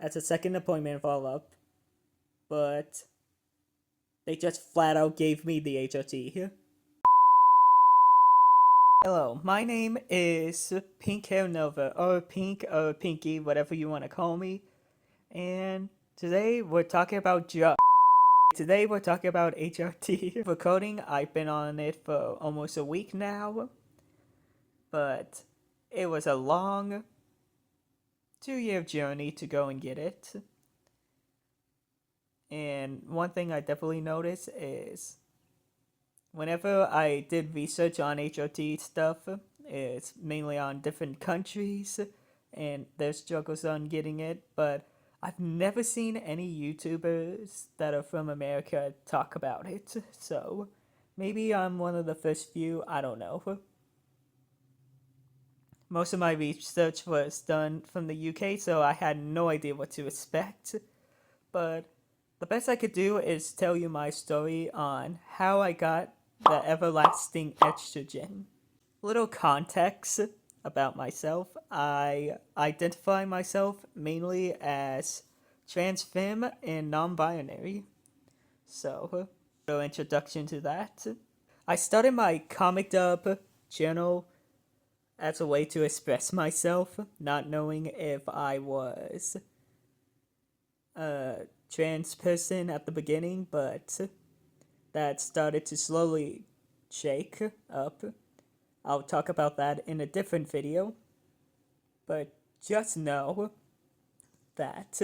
as a second appointment follow-up, but they just flat out gave me the HRT. Hello, my name is Pinkhairnova, or Pink, or Pinky, whatever you want to call me, and today we're talking about drugs. Today we're talking about HRT. For coding, I've been on it for almost a week now, but it was a long 2-year journey to go and get it. And one thing I definitely noticed is whenever I did research on HRT stuff, it's mainly on different countries and their struggles on getting it, but I've never seen any YouTubers that are from America talk about it, so maybe I'm one of the first few, I don't know. Most of my research was done from the UK, so I had no idea what to expect, but the best I could do is tell you my story on how I got the everlasting estrogen. Little context about myself. I identify myself mainly as trans femme and non-binary. So, a little introduction to that. I started my comic dub channel as a way to express myself, not knowing if I was a trans person at the beginning, but that started to slowly shake up. I'll talk about that in a different video, but just know that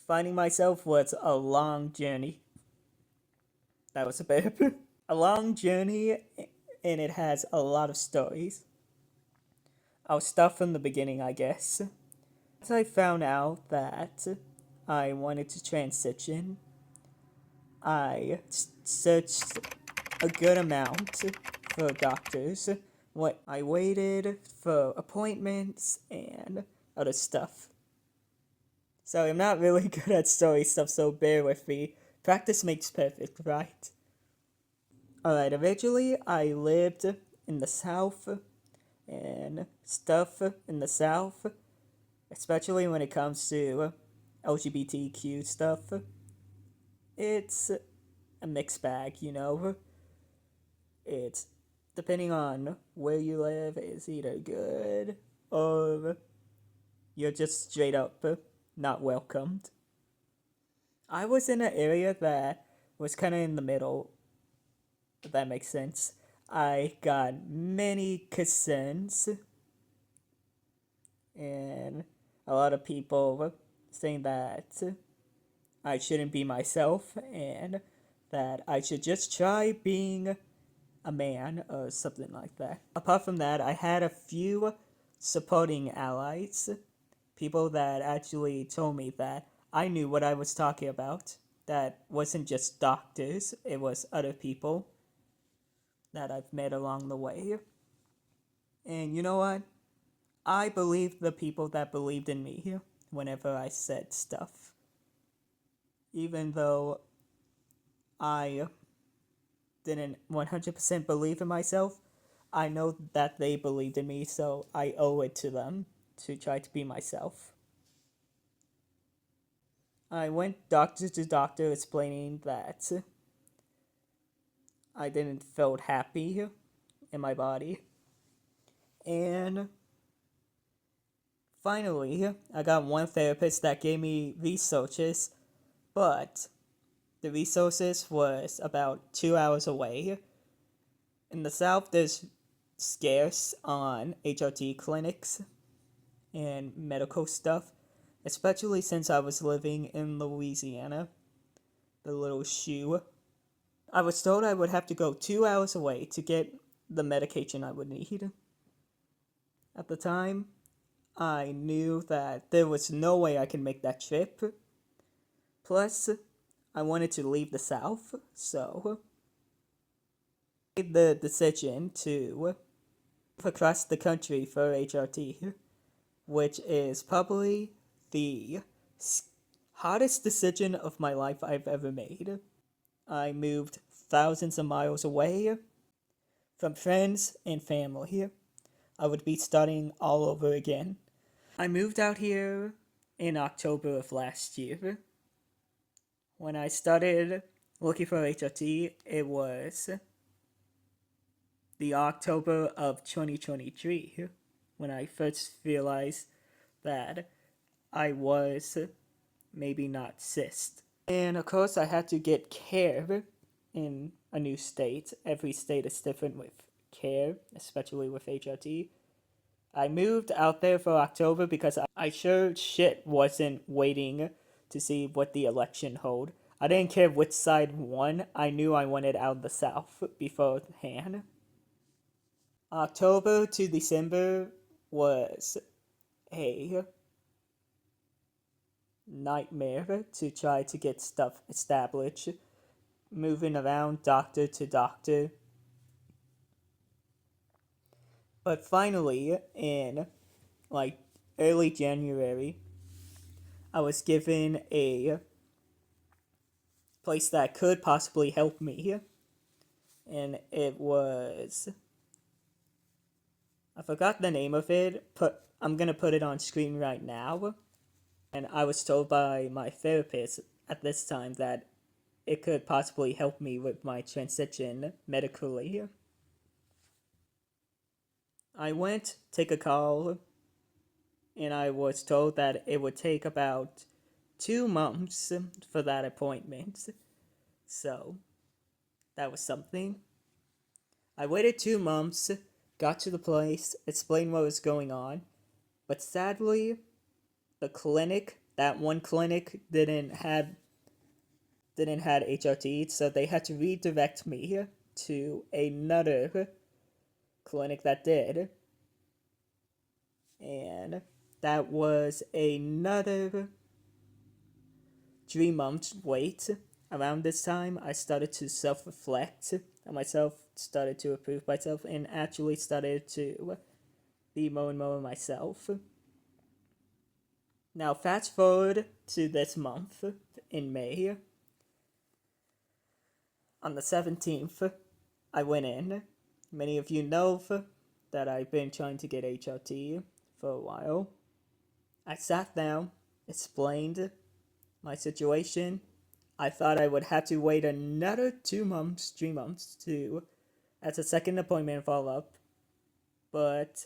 finding myself was a long journey. That was a bit a long journey, and it has a lot of stories. I'll start from the beginning, I guess. As I found out that I wanted to transition, I searched a good amount for doctors. I waited for appointments and other stuff. So I'm not really good at story stuff, so bear with me. Practice makes perfect, right? Alright, originally I lived in the South, and stuff in the South, especially when it comes to LGBTQ stuff, it's a mixed bag, you know? It's depending on where you live, it's either good or you're just straight up not welcomed. I was in an area that was kind of in the middle, if that makes sense. I got many concerns and a lot of people saying that I shouldn't be myself and that I should just try being a man or something like that. Apart from that, I had a few supporting allies, people that actually told me that I knew what I was talking about, that wasn't just doctors, it was other people that I've met along the way. And you know what? I believed the people that believed in me whenever I said stuff. Even though I didn't 100% believe in myself, I know that they believed in me, so I owe it to them to try to be myself. I went doctor to doctor explaining that I didn't feel happy in my body. And finally, I got one therapist that gave me resources, but the resources was about 2 hours away. In the South, there's scarce on HRT clinics and medical stuff, especially since I was living in Louisiana, the little shoe. I was told I would have to go 2 hours away to get the medication I would need. At the time, I knew that there was no way I could make that trip. Plus, I wanted to leave the South, so I made the decision to move across the country for HRT, which is probably the hardest decision of my life I've ever made. I moved thousands of miles away from friends and family. I would be starting all over again. I moved out here in October of last year. When I started looking for HRT, it was the October of 2023 when I first realized that I was maybe not cyst. And of course, I had to get care in a new state. Every state is different with care, especially with HRT. I moved out there for October because I sure shit wasn't waiting to see what the election hold. I didn't care which side won. I knew I wanted out of the South beforehand. October to December was a nightmare to try to get stuff established, moving around doctor to doctor. But finally, in like early January, I was given a place that could possibly help me, and it was, I forgot the name of it, but I'm gonna put it on screen right now. And I was told by my therapist at this time that it could possibly help me with my transition medically. I went, take a call, and I was told that it would take about 2 months for that appointment. So, that was something. I waited 2 months, got to the place, explained what was going on, but sadly, the clinic, that one clinic, didn't have HRT, so they had to redirect me to another clinic that did. And that was another 3 months wait. Around this time, I started to self-reflect on myself, started to approve myself, and actually started to be more and more myself. Now, fast forward to this month in May. On the 17th, I went in. Many of you know that I've been trying to get HRT for a while. I sat down, explained my situation. I thought I would have to wait another 2 months, 3 months to as a second appointment follow up, but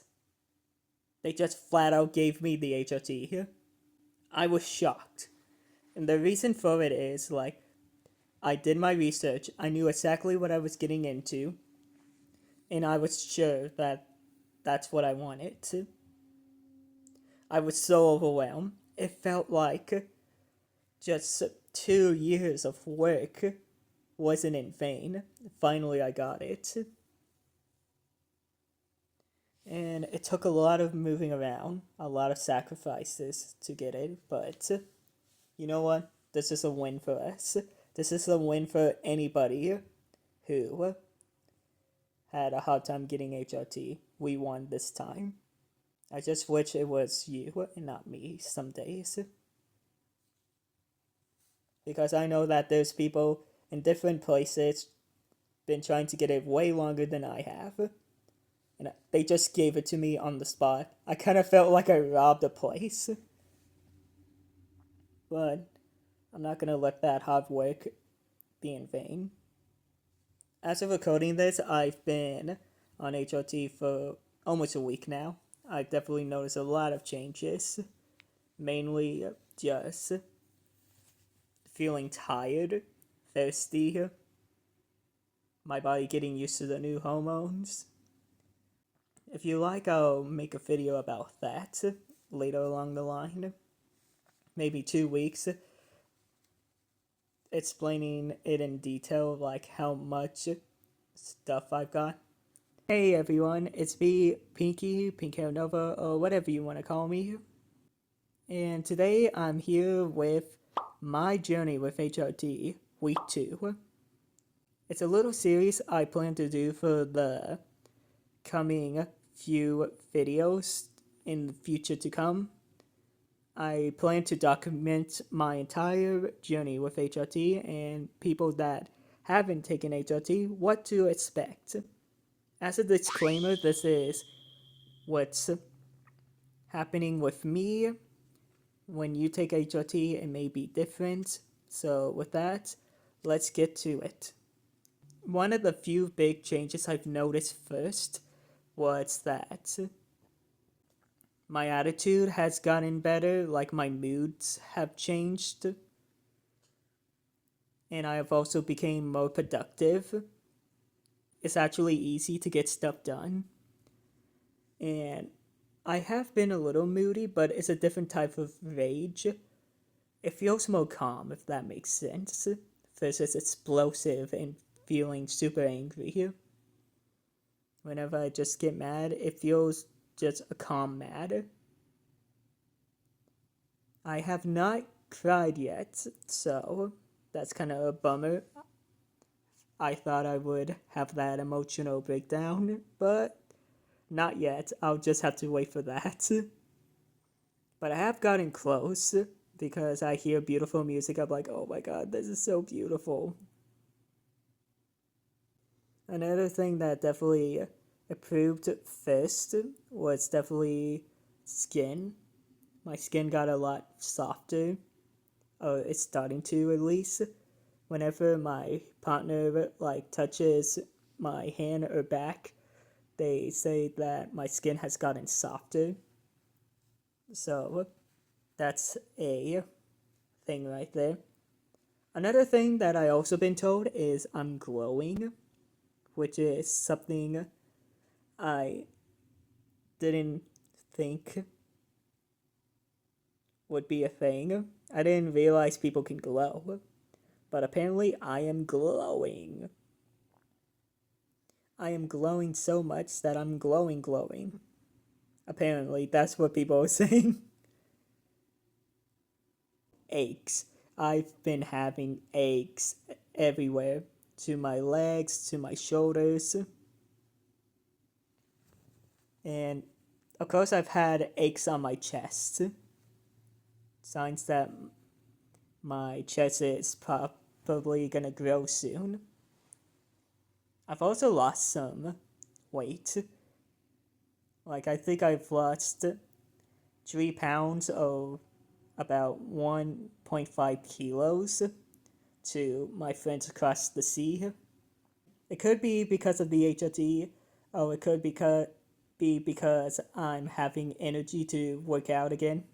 they just flat out gave me the HRT. I was shocked. And the reason for it is, like, I did my research, I knew exactly what I was getting into, and I was sure that that's what I wanted. I was so overwhelmed. It felt like just 2 years of work wasn't in vain. Finally, I got it. And it took a lot of moving around, a lot of sacrifices to get it, but you know what? This is a win for us. This is a win for anybody who had a hard time getting HRT. We won this time. I just wish it was you and not me some days. Because I know that there's people in different places been trying to get it way longer than I have. And they just gave it to me on the spot. I kind of felt like I robbed a place. But I'm not gonna let that hard work be in vain. As of recording this, I've been on HRT for almost a week now. I've definitely noticed a lot of changes. Mainly just feeling tired, thirsty, my body getting used to the new hormones. If you like, I'll make a video about that later along the line. Maybe 2 weeks, explaining it in detail, like how much stuff I've got. Hey everyone, it's me, Pinkhairnova, or whatever you want to call me. And today I'm here with my journey with HRT, week 2. It's a little series I plan to do for the coming few videos in the future to come. I plan to document my entire journey with HRT and people that haven't taken HRT, what to expect. As a disclaimer, this is what's happening with me when you take HRT, it may be different. So, with that, let's get to it. One of the few big changes I've noticed first was that my attitude has gotten better, like my moods have changed, and I have also become more productive. It's actually easy to get stuff done. And I have been a little moody, but it's a different type of rage. It feels more calm, if that makes sense, versus explosive and feeling super angry. Whenever I just get mad, it feels just a calm mad. I have not cried yet, so that's kind of a bummer. I thought I would have that emotional breakdown, but not yet. I'll just have to wait for that. But I have gotten close because I hear beautiful music. I'm like, oh my god, this is so beautiful. Another thing that definitely improved first was definitely skin. My skin got a lot softer. It's starting to at least. Whenever my partner like touches my hand or back, they say that my skin has gotten softer. So that's a thing right there. Another thing that I also been told is I'm glowing, which is something I didn't think would be a thing. I didn't realize people can glow, but apparently I am glowing. I am glowing so much that I'm glowing. Apparently, that's what people are saying. Aches. I've been having aches everywhere, to my legs, to my shoulders. And of course, I've had aches on my chest. Signs that my chest is probably gonna grow soon. I've also lost some weight. Like, I think I've lost 3 pounds of about 1.5 kilos to my friends across the sea. It could be because of the HRT, or it could be because I'm having energy to work out again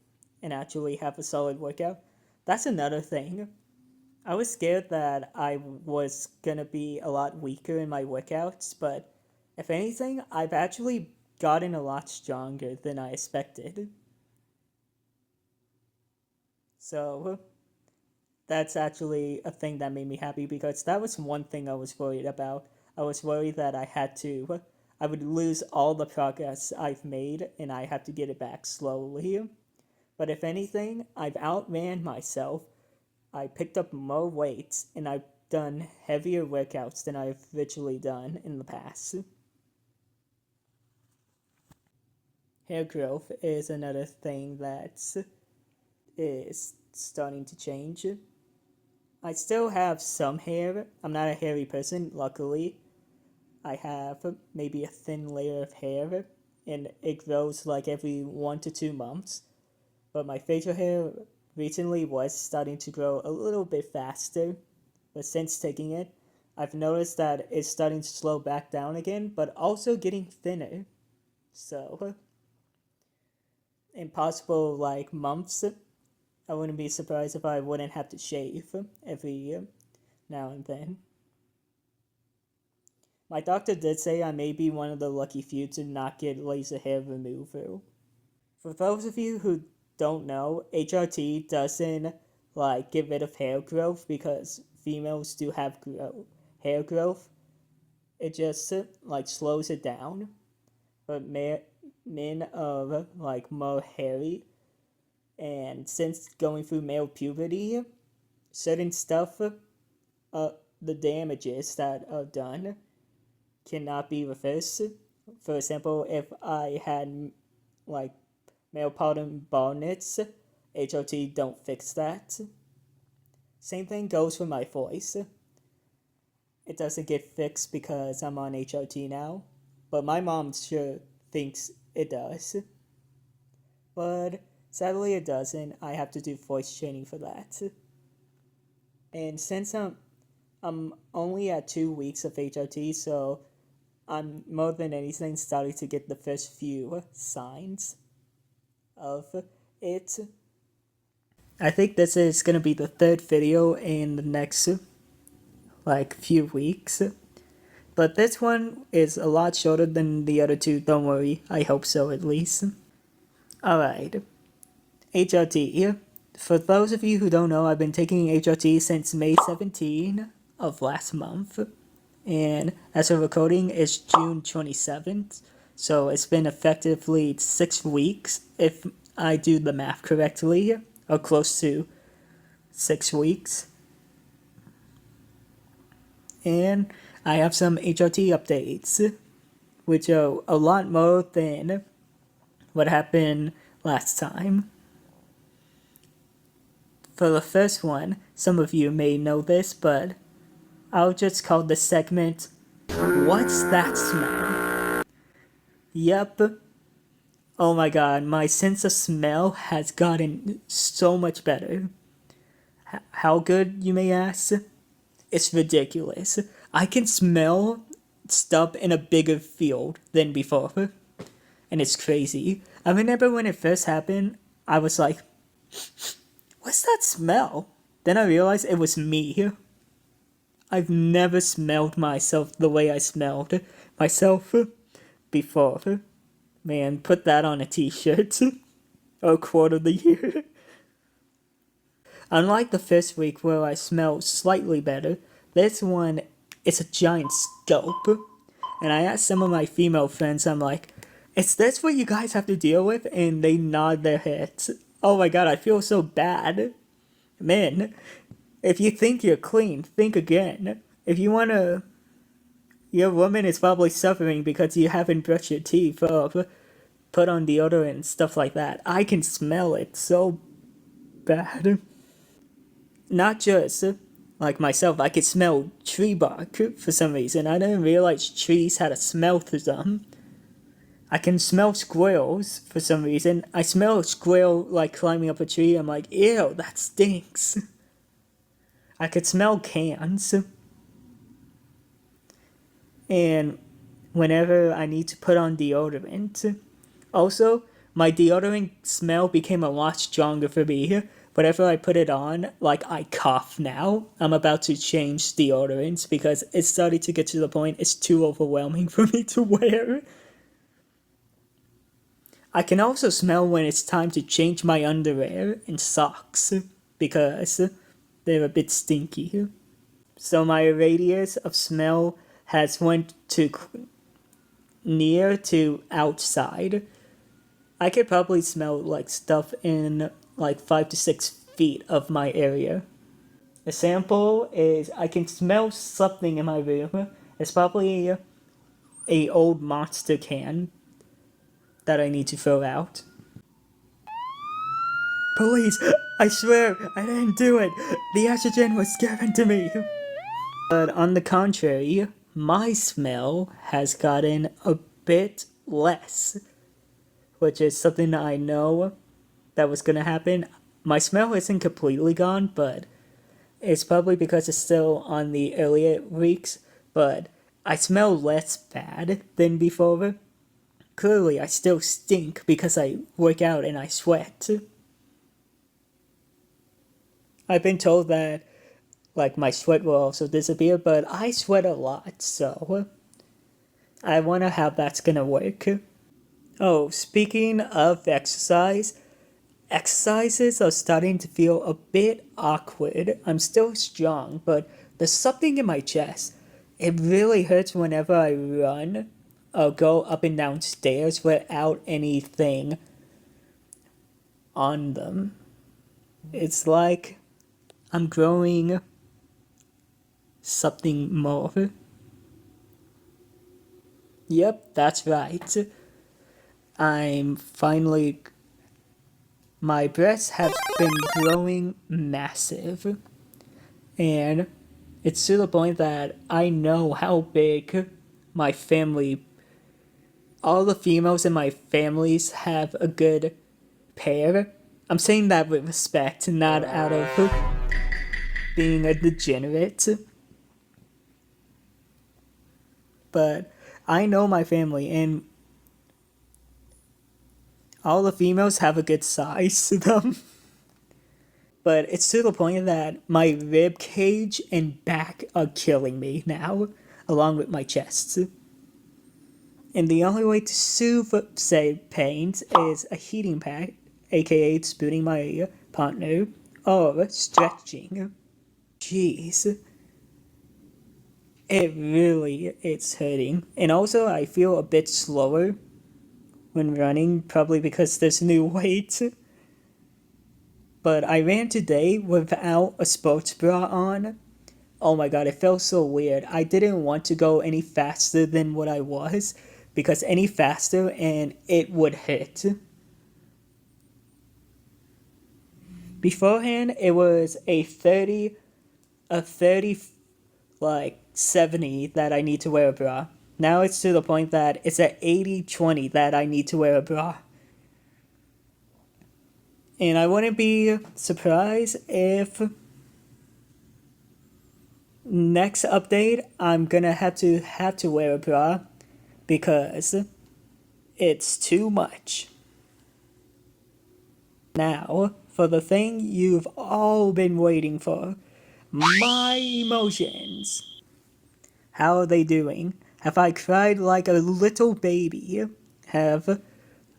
and actually have a solid workout. That's another thing. I was scared that I was gonna be a lot weaker in my workouts, but if anything, I've actually gotten a lot stronger than I expected. So that's actually a thing that made me happy because that was one thing I was worried about. I was worried that I would lose all the progress I've made and I have to get it back slowly. But if anything, I've outran myself. I picked up more weights and I've done heavier workouts than I've virtually done in the past. Hair growth is another thing that is starting to change. I still have some hair. I'm not a hairy person, luckily. I have maybe a thin layer of hair, and it grows like every 1 to 2 months. But my facial hair recently was starting to grow a little bit faster. But since taking it, I've noticed that it's starting to slow back down again, but also getting thinner. So, in possible like months, I wouldn't be surprised if I wouldn't have to shave every year, now and then. My doctor did say I may be one of the lucky few to not get laser hair removal. For those of you who don't know, HRT doesn't like get rid of hair growth because females do have hair growth. It just like slows it down. But men are like more hairy, and since going through male puberty, certain stuff, the damages that are done cannot be reversed. For example, if I had like male pattern baldness, HRT don't fix that. Same thing goes for my voice. It doesn't get fixed because I'm on HRT now, but my mom sure thinks it does. But Sadly, it doesn't. I have to do voice training for that. And since I'm only at 2 weeks of HRT, so I'm more than anything starting to get the first few signs of it. I think this is gonna be the third video in the next few weeks. But this one is a lot shorter than the other two, don't worry. I hope so at least. Alright. HRT. For those of you who don't know, I've been taking HRT since May 17 of last month. And as of recording, it's June 27th. So it's been effectively 6 weeks, if I do the math correctly, or close to 6 weeks. And I have some HRT updates, which are a lot more than what happened last time. For the first one, some of you may know this, but I'll just call this segment, What's That Smell? Yep. Oh my god, my sense of smell has gotten so much better. How good, you may ask? It's ridiculous. I can smell stuff in a bigger field than before. And it's crazy. I remember when it first happened, I was like, what's that smell? Then I realized it was me. I've never smelled myself the way I smelled myself before. Man, put that on a t-shirt. Or quote of the year. Unlike the first week where I smelled slightly better, this one is a giant scope. And I asked some of my female friends, I'm like, is this what you guys have to deal with? And they nod their heads. Oh my god, I feel so bad. Men, if you think you're clean, think again. If you wanna... Your woman is probably suffering because you haven't brushed your teeth or put on deodorant and stuff like that. I can smell it so bad. Not just, like myself, I could smell tree bark for some reason. I didn't realize trees had a smell to them. I can smell squirrels for some reason. I smell a squirrel like climbing up a tree. I'm like, ew, that stinks. I could smell cans. And whenever I need to put on deodorant. Also, my deodorant smell became a lot stronger for me. Whenever I put it on, like, I cough now. I'm about to change deodorants because it's starting to get to the point it's too overwhelming for me to wear. I can also smell when it's time to change my underwear and socks because they're a bit stinky. So my radius of smell has went to near to outside. I could probably smell like stuff in like 5 to 6 feet of my area. The sample is I can smell something in my room. It's probably a old Monster can that I need to throw out. Please, I swear, I didn't do it. The estrogen was given to me. But on the contrary, my smell has gotten a bit less, which is something that I know that was gonna happen. My smell isn't completely gone, but it's probably because it's still on the earlier weeks, but I smell less bad than before. Clearly, I still stink because I work out and I sweat. I've been told that, like, my sweat will also disappear, but I sweat a lot, so I wonder how that's gonna work. Oh, speaking of exercises are starting to feel a bit awkward. I'm still strong, but there's something in my chest. It really hurts whenever I run or go up and down stairs without anything on them. It's like I'm growing something more. Yep, that's right. I'm finally... My breasts have been growing massive. And it's to the point that I know how big my family... All the females in my families have a good pair. I'm saying that with respect, not out of being a degenerate. But I know my family, and all the females have a good size to them. But it's to the point that my rib cage and back are killing me now, along with my chest. And the only way to soothe said pains is a heating pad, aka spooning my partner, or stretching. Jeez. It's hurting. And also, I feel a bit slower when running, probably because there's new weight. But I ran today without a sports bra on. Oh my god, it felt so weird. I didn't want to go any faster than what I was, because any faster and it would hit. Beforehand, it was a 30, like 70 that I need to wear a bra. Now it's to the point that it's at 80-20 that I need to wear a bra. And I wouldn't be surprised if next update I'm gonna have to wear a bra because it's too much. Now, for the thing you've all been waiting for, my emotions. How are they doing? Have I cried like a little baby? Have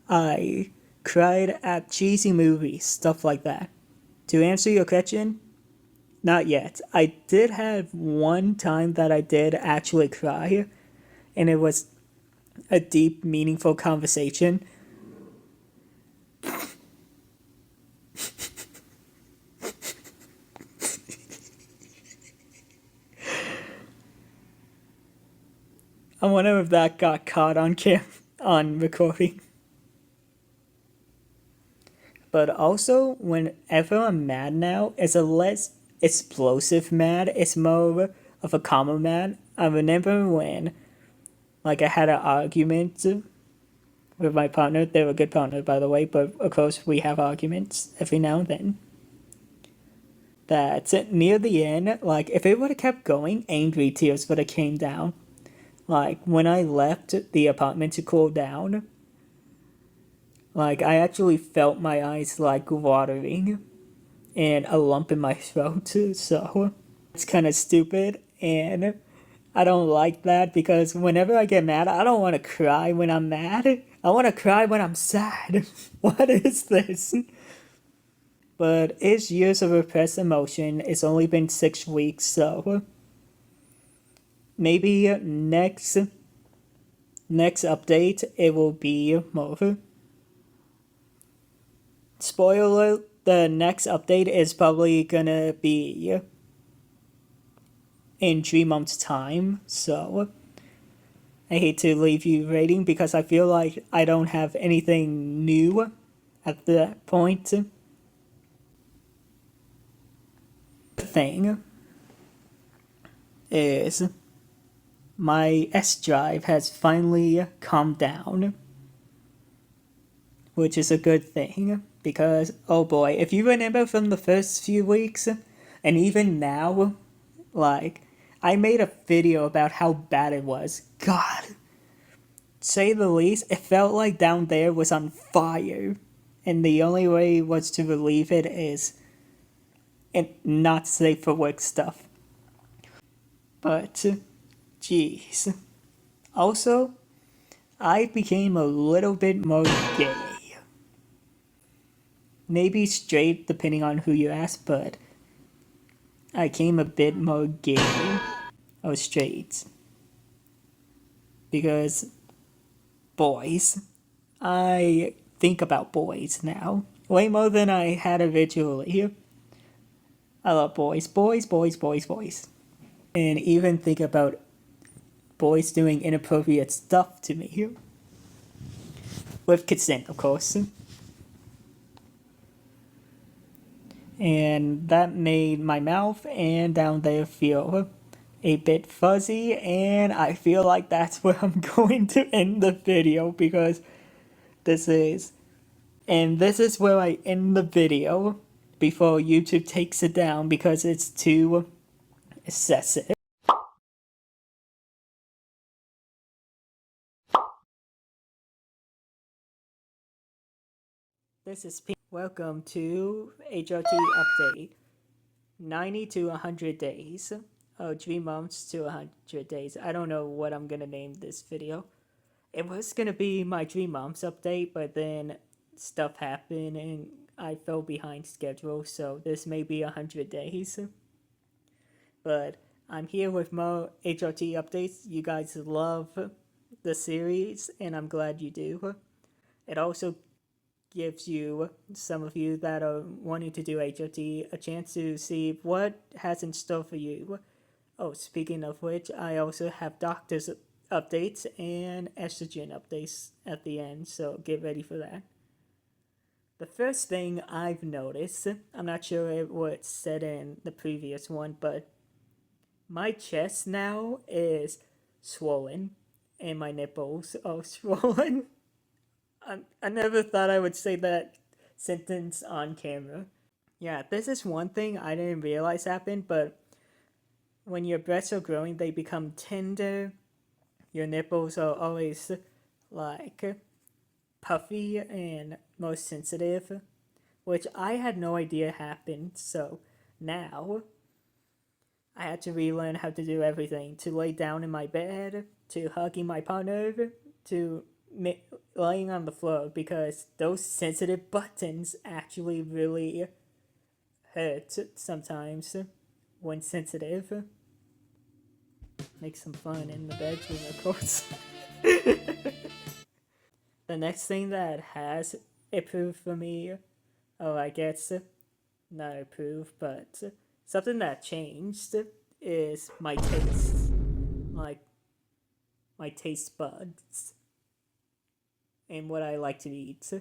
I cried at cheesy movies? Stuff like that. To answer your question, not yet. I did have one time that I did actually cry, and it was a deep, meaningful conversation. I wonder if that got caught on recording. But also, whenever I'm mad now, it's a less explosive mad. It's more of a calmer mad. I remember when, like, I had an argument with my partner. They're a good partner, by the way, but of course we have arguments every now and then. That near the end, like, if it would have kept going, angry tears would have came down. Like, when I left the apartment to cool down, like, I actually felt my eyes, like, watering and a lump in my throat, so it's kind of stupid, and I don't like that because whenever I get mad, I don't want to cry when I'm mad. I want to cry when I'm sad. What is this? But it's years of repressed emotion. It's only been 6 weeks, so maybe next update it will be more. Spoiler, the next update is probably gonna be in 3 months' time, so I hate to leave you waiting because I feel like I don't have anything new at that point. The thing is, my S drive has finally calmed down, which is a good thing because, oh boy, if you remember from the first few weeks, and even now, like, I made a video about how bad it was. God, say the least, it felt like down there was on fire, and the only way was to relieve it is and not safe for work stuff. But, jeez. Also, I became a little bit more gay. Maybe straight, depending on who you ask, but I became a bit more gay or straight. Because boys, I think about boys now. Way more than I had originally. I love boys. Boys, boys, boys, boys. And even think about boys doing inappropriate stuff to me. With consent, of course. And that made my mouth and down there feel a bit fuzzy, and I feel like that's where I'm going to end the video because this is And this is where I end the video before YouTube takes it down because it's too excessive. This is Pink. Welcome to HRT Update. 90 to 100 days. Oh, 3 months to 100 days. I don't know what I'm gonna name this video. It was gonna be my 3 months update, but then stuff happened and I fell behind schedule, so this may be 100 days. But I'm here with more HRT updates. You guys love the series, and I'm glad you do. It also gives you, some of you that are wanting to do HRT, a chance to see what has in store for you. Oh, speaking of which, I also have doctor's updates and estrogen updates at the end, so get ready for that. The first thing I've noticed, I'm not sure it was said in the previous one, but my chest now is swollen and my nipples are swollen. I never thought I would say that sentence on camera. Yeah, this is one thing I didn't realize happened, but when your breasts are growing, they become tender. Your nipples are always like puffy and more sensitive, which I had no idea happened. So now I had to relearn how to do everything, to lay down in my bed, to hugging my partner, to laying on the floor, because those sensitive buttons actually really hurt sometimes when sensitive. Make some fun in the bedroom, of course. The next thing that has improved for me, oh, I guess not improved, but something that changed is my taste. Like, my taste buds and what I like to eat.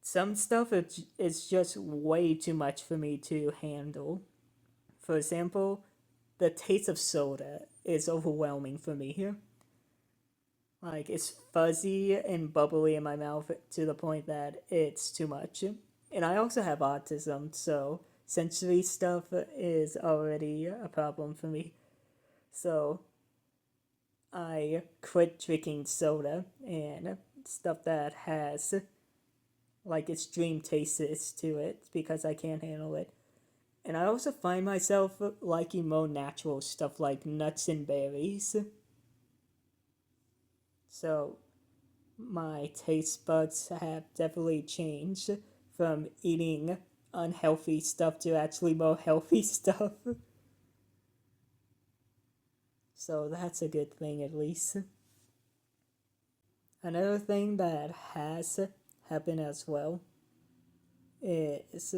Some stuff is just way too much for me to handle. For example, the taste of soda is overwhelming for me here. Like, it's fuzzy and bubbly in my mouth to the point that it's too much. And I also have autism, so sensory stuff is already a problem for me. So I quit drinking soda and stuff that has like extreme tastes to it because I can't handle it. And I also find myself liking more natural stuff like nuts and berries. So my taste buds have definitely changed from eating unhealthy stuff to actually more healthy stuff. So that's a good thing at least. Another thing that has happened as well is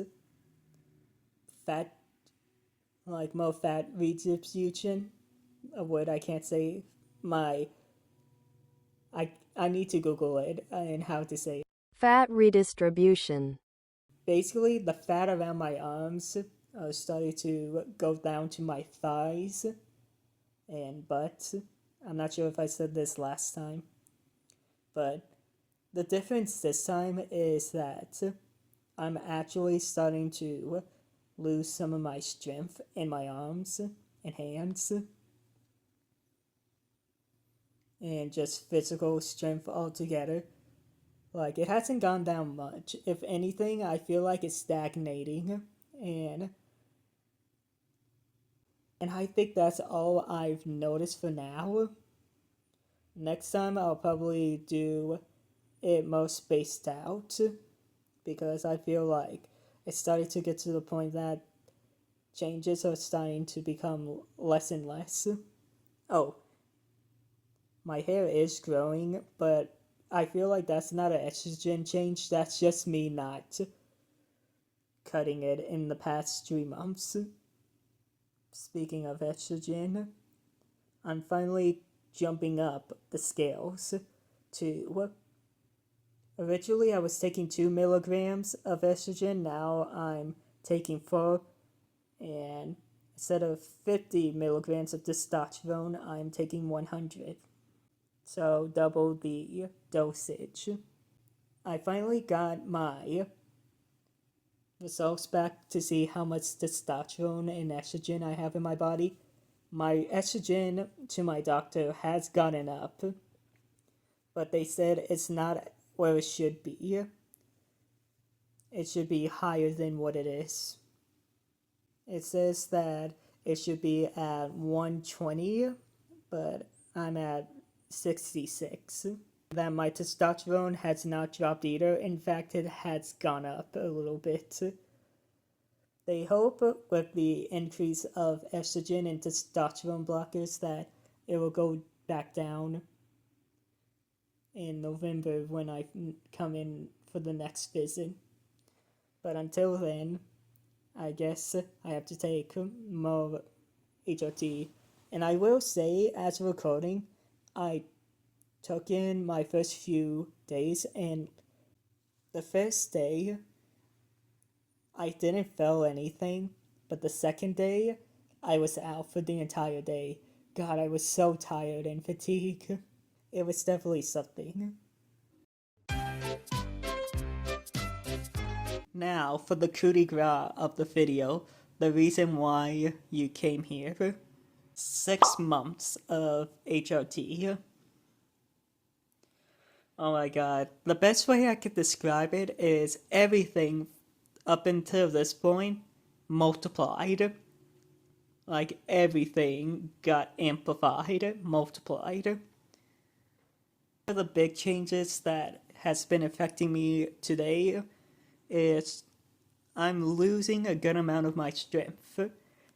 fat, like more fat redistribution, a word I can't say. I need to Google it and how to say it. Fat redistribution. Basically, the fat around my arms started to go down to my thighs and butt. I'm not sure if I said this last time, but the difference this time is that I'm actually starting to lose some of my strength in my arms and hands and just physical strength altogether. Like, it hasn't gone down much. If anything, I feel like it's stagnating, and I think that's all I've noticed for now. Next time I'll probably do it more spaced out because I feel like it's starting to get to the point that changes are starting to become less and less. Oh, my hair is growing, but I feel like that's not an estrogen change. That's just me not cutting it in the past 3 months. Speaking of estrogen, I'm finally jumping up the scales to. Originally, I was taking 2 milligrams of estrogen. Now I'm taking 4, and instead of 50 milligrams of testosterone, I'm taking 100. So double the dosage. I finally got my results back to see how much testosterone and estrogen I have in my body. My estrogen to my doctor has gotten up, but they said it's not where it should be. It should be higher than what it is. It says that it should be at 120, but I'm at 66. That my testosterone has not dropped either. In fact, it has gone up a little bit. They hope with the increase of estrogen and testosterone blockers that it will go back down in November when I come in for the next visit. But until then, I guess I have to take more HRT. And I will say, as a recording, I took in my first few days, and the first day I didn't feel anything, but the second day I was out for the entire day. God, I was so tired and fatigued. It was definitely something. Now, for the coup de grace of the video, the reason why you came here. 6 months of HRT. Oh my god. The best way I could describe it is everything up until this point multiplied. Like everything got amplified, multiplied. One of the big changes that has been affecting me today is I'm losing a good amount of my strength.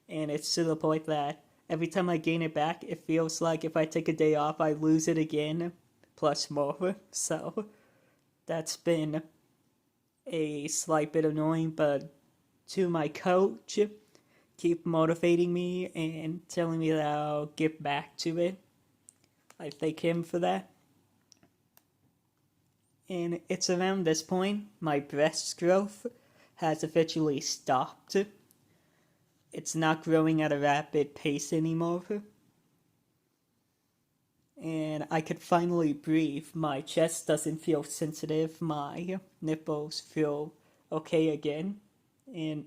And it's to the point that every time I gain it back, it feels like if I take a day off, I lose it again, plus more. So that's been a slight bit annoying, but to my coach, keep motivating me and telling me that I'll get back to it. I thank him for that. And it's around this point my breast growth has officially stopped. It's not growing at a rapid pace anymore. And I could finally breathe. My chest doesn't feel sensitive. My nipples feel okay again. And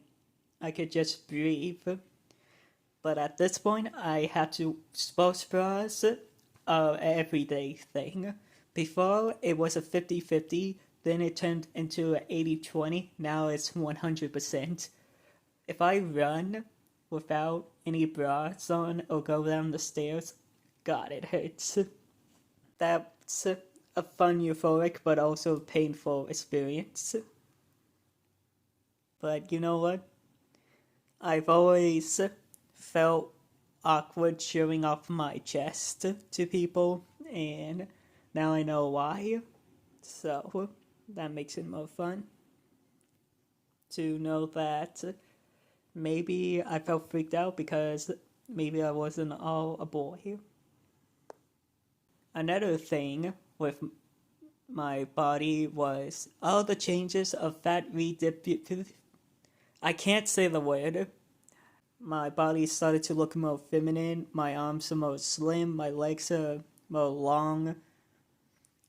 I could just breathe. But at this point, I had to sports bras everyday thing. Before, it was a 50-50. Then it turned into an 80-20. Now it's 100%. If I run without any bras on or go down the stairs, God, it hurts. That's a fun, euphoric, but also painful experience. But you know what? I've always felt awkward showing off my chest to people, and now I know why. So that makes it more fun to know that maybe I felt freaked out because maybe I wasn't all a boy. Another thing with my body was all the changes of fat redistribution. I can't say the word. My body started to look more feminine. My arms are more slim. My legs are more long.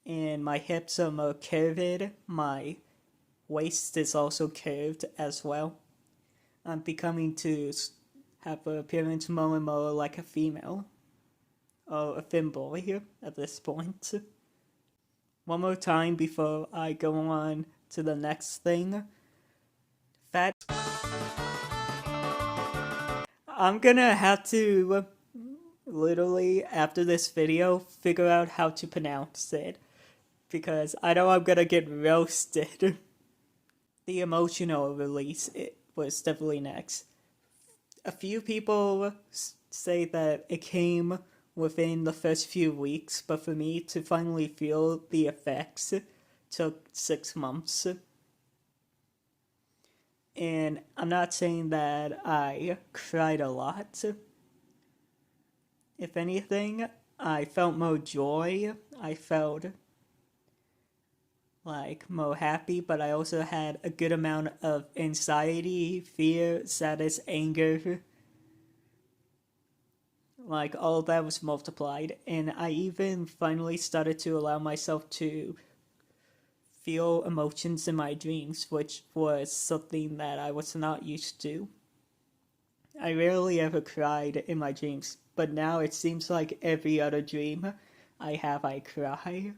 And my hips are more curved. My waist is also curved as well. I'm becoming to have an appearance more and more like a female. Or a femboy at this point. One more time before I go on to the next thing. Fat. I'm gonna have to literally, after this video, figure out how to pronounce it. Because I know I'm gonna get roasted. The emotional release it was definitely next. A few people say that it came within the first few weeks, but for me to finally feel the effects took 6 months. And I'm not saying that I cried a lot. If anything, I felt more joy. I felt like more happy, but I also had a good amount of anxiety, fear, sadness, anger. Like all of that was multiplied, and I even finally started to allow myself to feel emotions in my dreams, which was something that I was not used to. I rarely ever cried in my dreams, but now it seems like every other dream I have, I cry,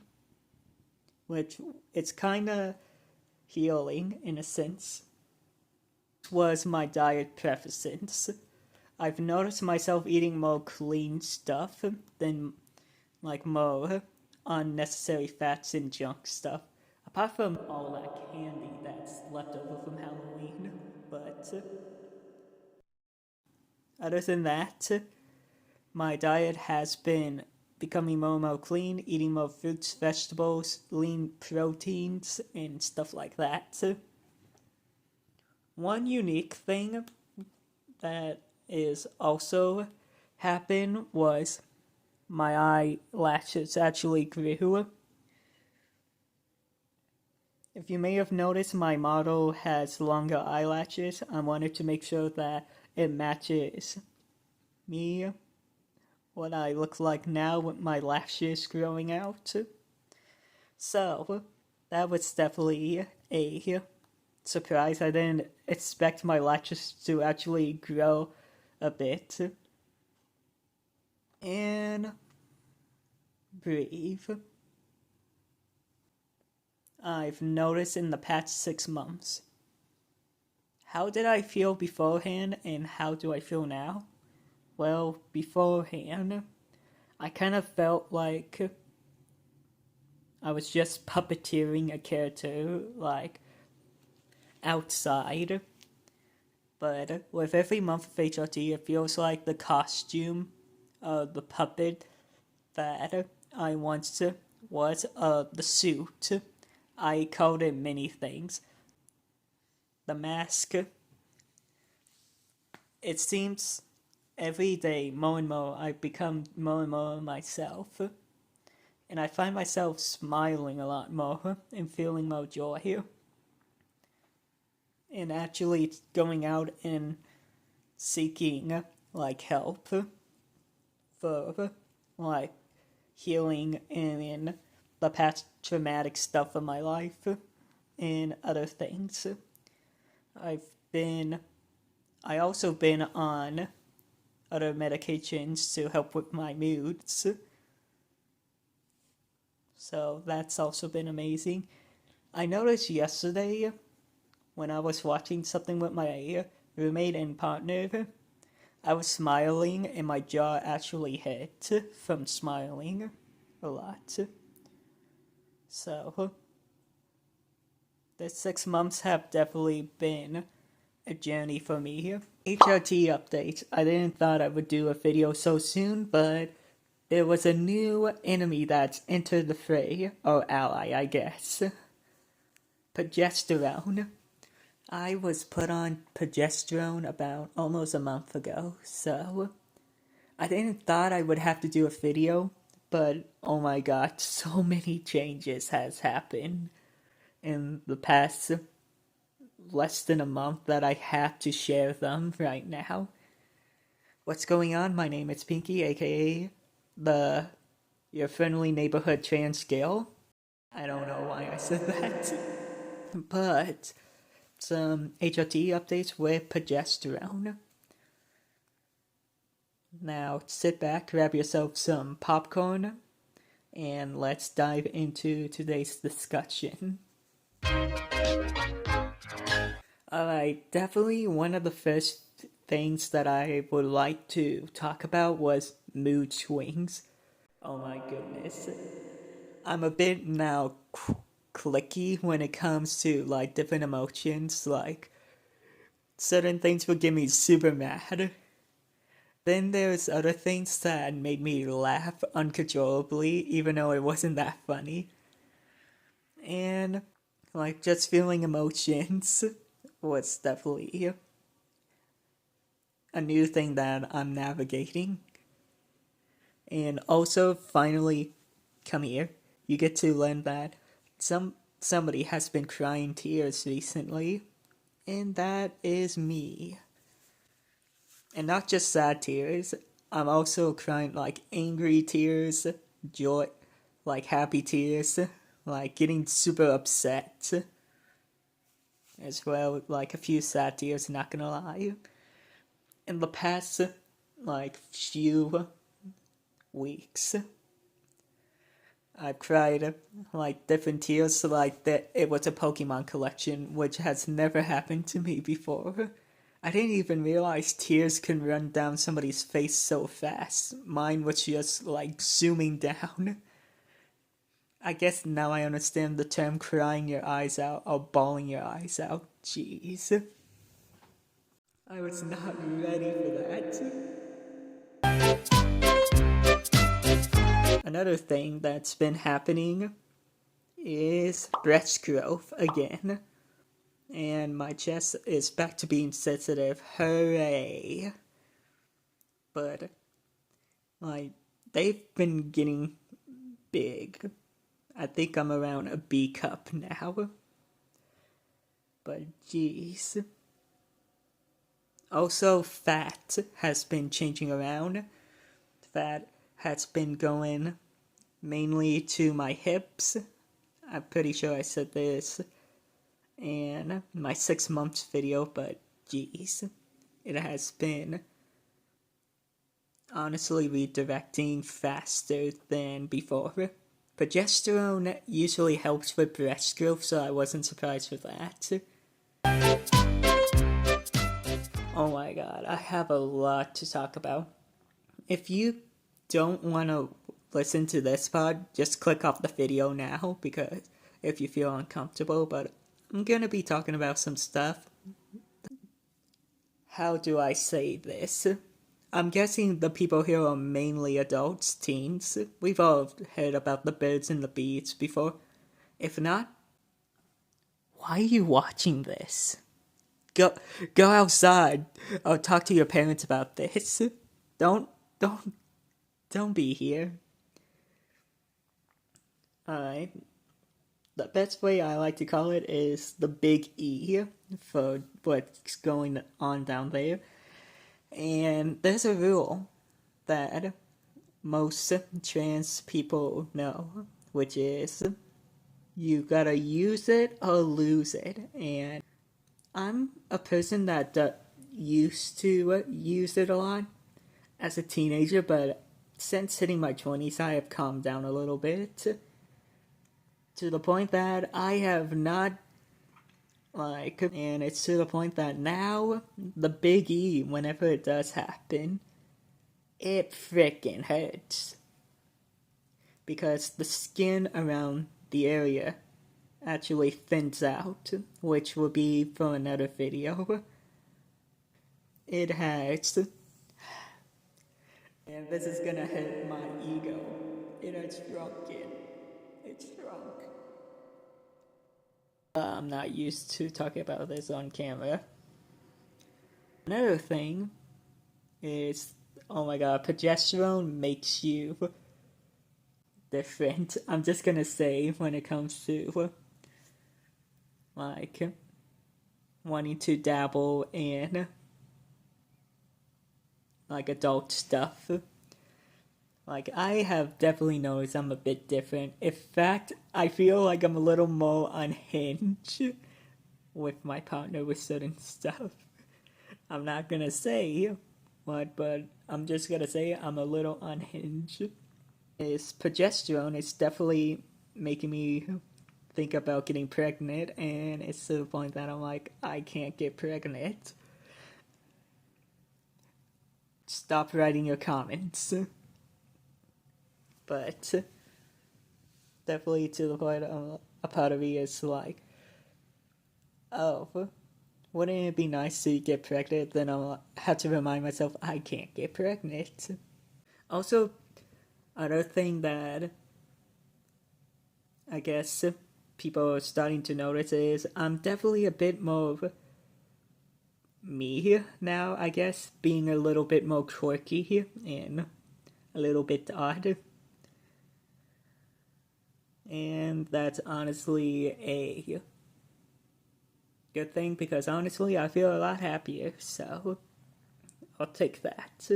which it's kind of healing in a sense. Was my diet preferences. I've noticed myself eating more clean stuff than like more unnecessary fats and junk stuff. Apart from all that candy that's left over from Halloween. But other than that, my diet has been becoming more and more clean, eating more fruits, vegetables, lean proteins, and stuff like that. One unique thing that is also happened was my eyelashes actually grew. If you may have noticed, my model has longer eyelashes. I wanted to make sure that it matches me, what I look like now with my lashes growing out. So, that was definitely a surprise. I didn't expect my lashes to actually grow a bit. And breathe. I've noticed in the past 6 months. How did I feel beforehand and how do I feel now? Well, beforehand, I kind of felt like I was just puppeteering a character, like, outside. But with every month of HRT, it feels like the costume of the puppet that I once was the suit. I called it many things. The mask. It seems every day, more and more, I become more and more myself. And I find myself smiling a lot more and feeling more joy. And actually going out and seeking, like, help for, like, healing in the past traumatic stuff of my life and other things. I also been on other medications to help with my moods. So that's also been amazing. I noticed yesterday when I was watching something with my roommate and partner, I was smiling and my jaw actually hurt from smiling a lot. So, the 6 months have definitely been a journey for me here. HRT update. I didn't thought I would do a video so soon, but there was a new enemy that's entered the fray, or ally, I guess. Progesterone. I was put on progesterone about almost a month ago, so I didn't thought I would have to do a video, but oh my god, so many changes has happened in the past less than a month that I have to share them right now. What's going on? My name is Pinky, aka your friendly neighborhood trans girl. I don't know why I said that. But some HRT updates with progesterone. Now sit back, grab yourself some popcorn, and let's dive into today's discussion. Alright, definitely one of the first things that I would like to talk about was mood swings. Oh my goodness. I'm a bit now clicky when it comes to like different emotions, like certain things would get me super mad. Then there's other things that made me laugh uncontrollably, even though it wasn't that funny. And like just feeling emotions was definitely a new thing that I'm navigating. And also, finally, come here. You get to learn that somebody has been crying tears recently, and that is me. And not just sad tears. I'm also crying like angry tears, joy, like happy tears. like getting super upset as well, like a few sad tears, not gonna lie. In the past, like, few weeks, I've cried, like, different tears, like, that it was a Pokemon collection, which has never happened to me before. I didn't even realize tears can run down somebody's face so fast. Mine was just, like, zooming down. I guess now I understand the term crying your eyes out or bawling your eyes out. Jeez. I was not ready for that. Another thing that's been happening is breast growth again. And my chest is back to being sensitive. Hooray. But, like, they've been getting big. I think I'm around a B cup now. But jeez. Also, fat has been changing around. Fat has been going mainly to my hips. I'm pretty sure I said this in my 6 months video, but jeez. It has been honestly redirecting faster than before. Progesterone usually helps with breast growth, so I wasn't surprised with that. Oh my god, I have a lot to talk about. If you don't want to listen to this pod, just click off the video now, because if you feel uncomfortable, but I'm gonna be talking about some stuff. How do I say this? I'm guessing the people here are mainly adults, teens. We've all heard about the birds and the bees before. If not, why are you watching this? Go outside or talk to your parents about this. Don't be here. Alright. The best way I like to call it is the big E for what's going on down there. And there's a rule that most trans people know, which is you gotta use it or lose it. And I'm a person that used to use it a lot as a teenager, but since hitting my 20s, I have calmed down a little bit to the point that I have not, like, and it's to the point that now the big E, whenever it does happen, it frickin' hurts. Because the skin around the area actually thins out, which will be for another video. It hurts. And this is gonna hurt my ego. It has shrunken. It's shrunk. I'm not used to talking about this on camera. Another thing is, oh my god, progesterone makes you different. I'm just gonna say when it comes to, like, wanting to dabble in, like, adult stuff. Like, I have definitely noticed I'm a bit different. In fact, I feel like I'm a little more unhinged with my partner with certain stuff. I'm not gonna say what, but I'm just gonna say I'm a little unhinged. Progesterone is definitely making me think about getting pregnant, and it's to the point that I'm like, I can't get pregnant. Stop writing your comments. But definitely to the point a part of me is like, oh, wouldn't it be nice to get pregnant? Then I'll have to remind myself I can't get pregnant. Also, another thing that I guess people are starting to notice is I'm definitely a bit more of me now, I guess, being a little bit more quirky and a little bit odd. And that's honestly a good thing, because honestly I feel a lot happier, so I'll take that.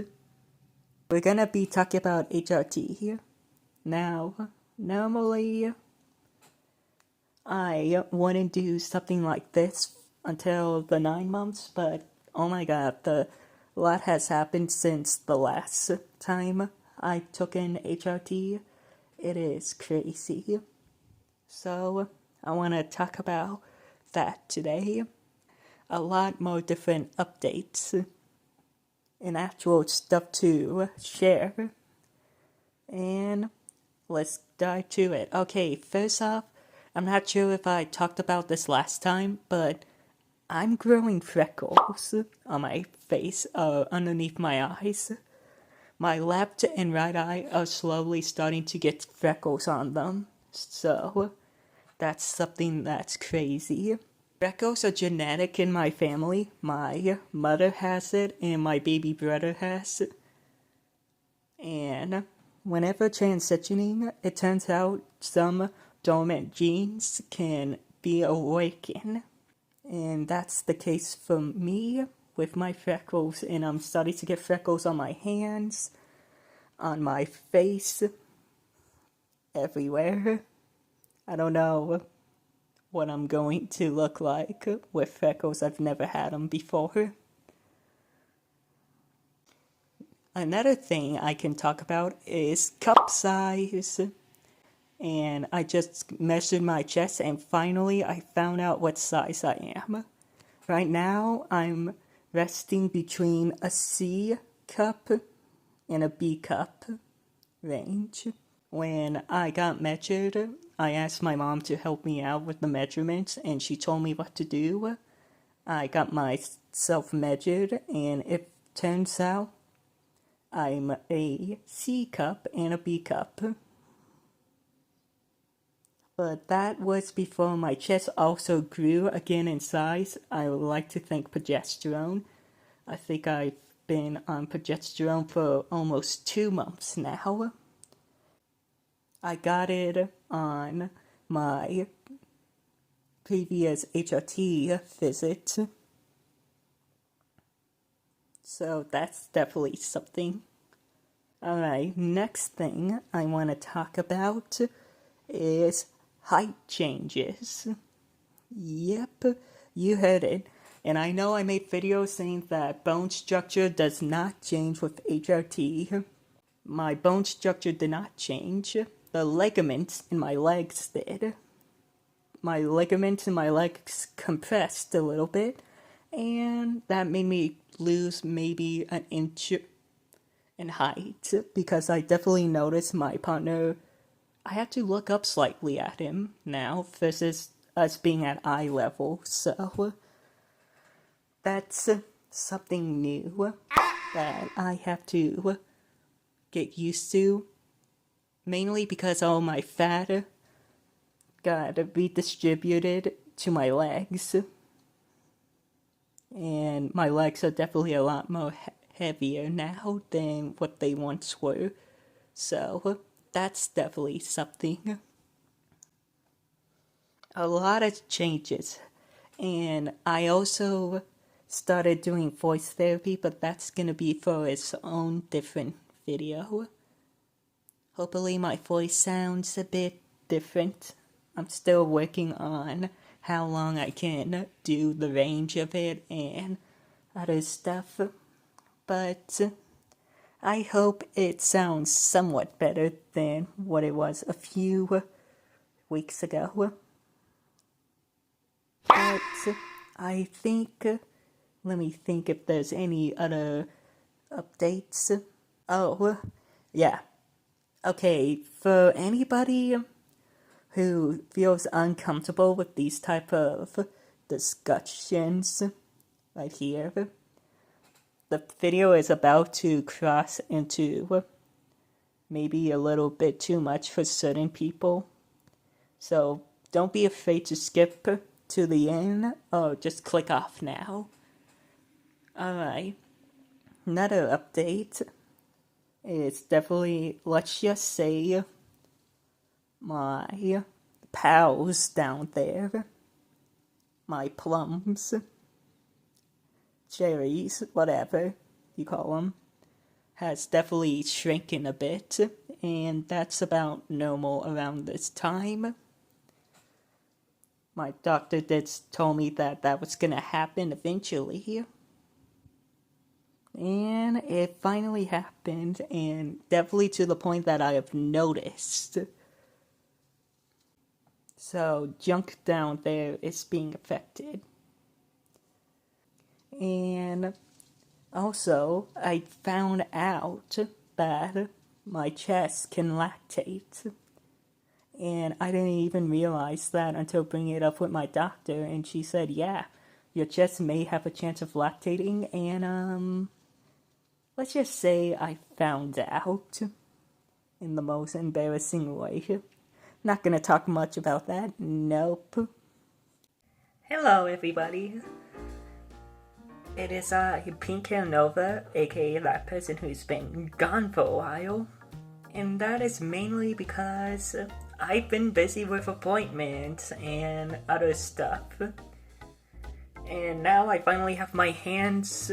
We're gonna be talking about HRT here. Now, normally I wouldn't do something like this until the 9 months, but oh my god, a lot has happened since the last time I took an HRT. It is crazy. So, I want to talk about that today. A lot more different updates and actual stuff to share. And let's dive to it. Okay, first off, I'm not sure if I talked about this last time, but I'm growing freckles on my face, underneath my eyes. My left and right eye are slowly starting to get freckles on them. So, that's something that's crazy. Freckles are genetic in my family. My mother has it, and my baby brother has it. And whenever transitioning, it turns out some dormant genes can be awakened. And that's the case for me with my freckles. And I'm starting to get freckles on my hands, on my face, everywhere. I don't know what I'm going to look like with freckles. I've never had them before. Another thing I can talk about is cup size. And I just measured my chest and finally I found out what size I am. Right now I'm resting between a C cup and a B cup range. When I got measured, I asked my mom to help me out with the measurements and she told me what to do. I got myself measured and it turns out I'm a C cup and a B cup. But that was before my chest also grew again in size. I would like to thank progesterone. I think I've been on progesterone for almost 2 months now. I got it on my previous HRT visit. So that's definitely something. Alright, next thing I want to talk about is height changes. Yep, you heard it. And I know I made videos saying that bone structure does not change with HRT. My bone structure did not change. The ligaments in my legs did. My ligaments in my legs compressed a little bit, and that made me lose maybe an inch in height because I definitely noticed my partner. I had to look up slightly at him now versus us being at eye level, so that's something new that I have to get used to, mainly because all my fat got redistributed to my legs, and my legs are definitely a lot more heavier now than what they once were, so that's definitely something. A lot of changes, and I also started doing voice therapy, but that's gonna be for its own different video. Hopefully my voice sounds a bit different. I'm still working on how long I can do the range of it and other stuff, but I hope it sounds somewhat better than what it was a few weeks ago. But I think, let me think if there's any other updates. Oh, yeah. Okay, for anybody who feels uncomfortable with these type of discussions right here, the video is about to cross into maybe a little bit too much for certain people. So don't be afraid to skip to the end or just click off now. Alright, another update is definitely, let's just say, my pals down there, my plums, cherries, whatever you call them, has definitely shrinking a bit, and that's about normal around this time. My doctor did told me that that was gonna happen eventually. And it finally happened, and definitely to the point that I have noticed. So, junk down there is being affected. And also, I found out that my chest can lactate. And I didn't even realize that until bringing it up with my doctor, and she said, yeah, your chest may have a chance of lactating, and, let's just say I found out in the most embarrassing way. Not gonna talk much about that, nope. Hello, everybody. It is I, Pinkhairnova, aka that person who's been gone for a while. And that is mainly because I've been busy with appointments and other stuff. And now I finally have my hands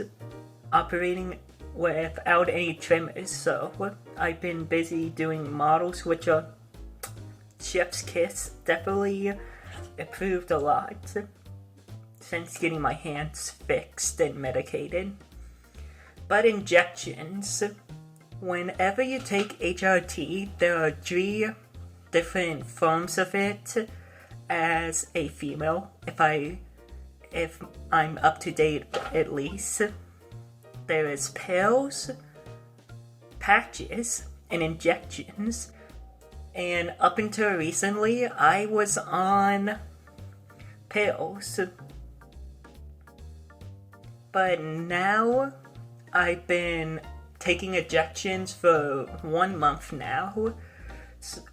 operating without any tremors, so I've been busy doing models, which are chef's kiss. Definitely improved a lot since getting my hands fixed and medicated. But injections, whenever you take HRT, there are 3 different forms of it as a female, if I'm up to date at least. There is pills, patches, and injections. And up until recently, I was on pills. But now, I've been taking injections for 1 month now,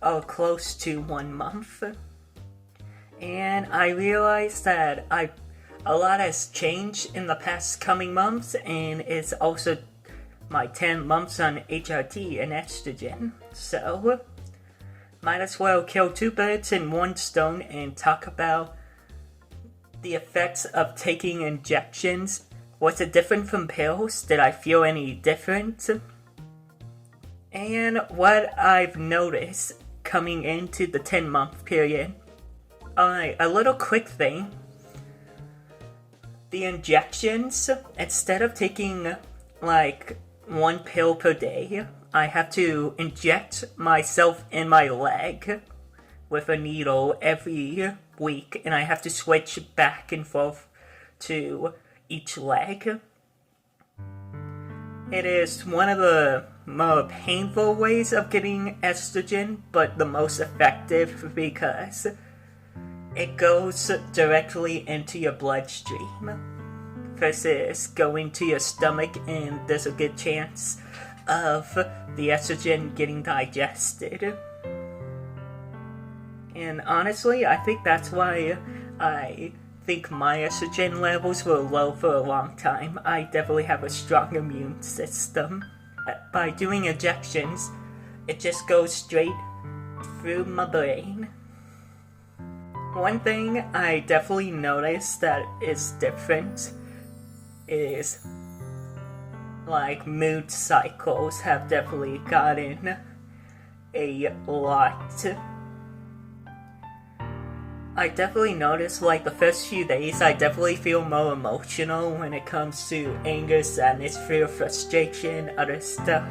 or close to 1 month. And I realized that a lot has changed in the past coming months, and it's also my 10 months on HRT and estrogen. So, might as well kill 2 birds in 1 stone and talk about the effects of taking injections. Was it different from pills? Did I feel any different? And what I've noticed coming into the 10-month period. Alright, a little quick thing. The injections, instead of taking like 1 pill per day, I have to inject myself in my leg with a needle every week, and I have to switch back and forth to each leg. It is one of the more painful ways of getting estrogen, but the most effective because it goes directly into your bloodstream versus going to your stomach, and there's a good chance of the estrogen getting digested. And honestly, I think that's why I think my estrogen levels were low for a long time. I definitely have a strong immune system. By doing injections, it just goes straight through my brain. One thing I definitely noticed that is different is like mood cycles have definitely gotten a lot. I definitely noticed like the first few days I definitely feel more emotional when it comes to anger, sadness, fear, frustration, other stuff.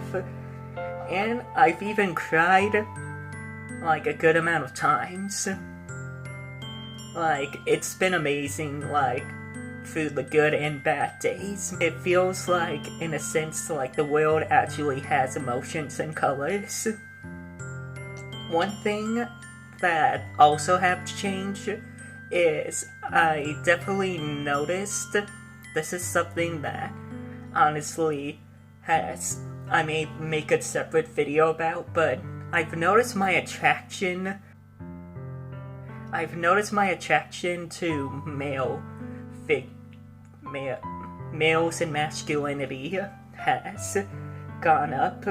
And I've even cried like a good amount of times. Like, it's been amazing, like, through the good and bad days. It feels like, in a sense, like the world actually has emotions and colors. One thing that also have changed is I definitely noticed, this is something that honestly I may make a separate video about, but I've noticed my attraction to males and masculinity has gone up.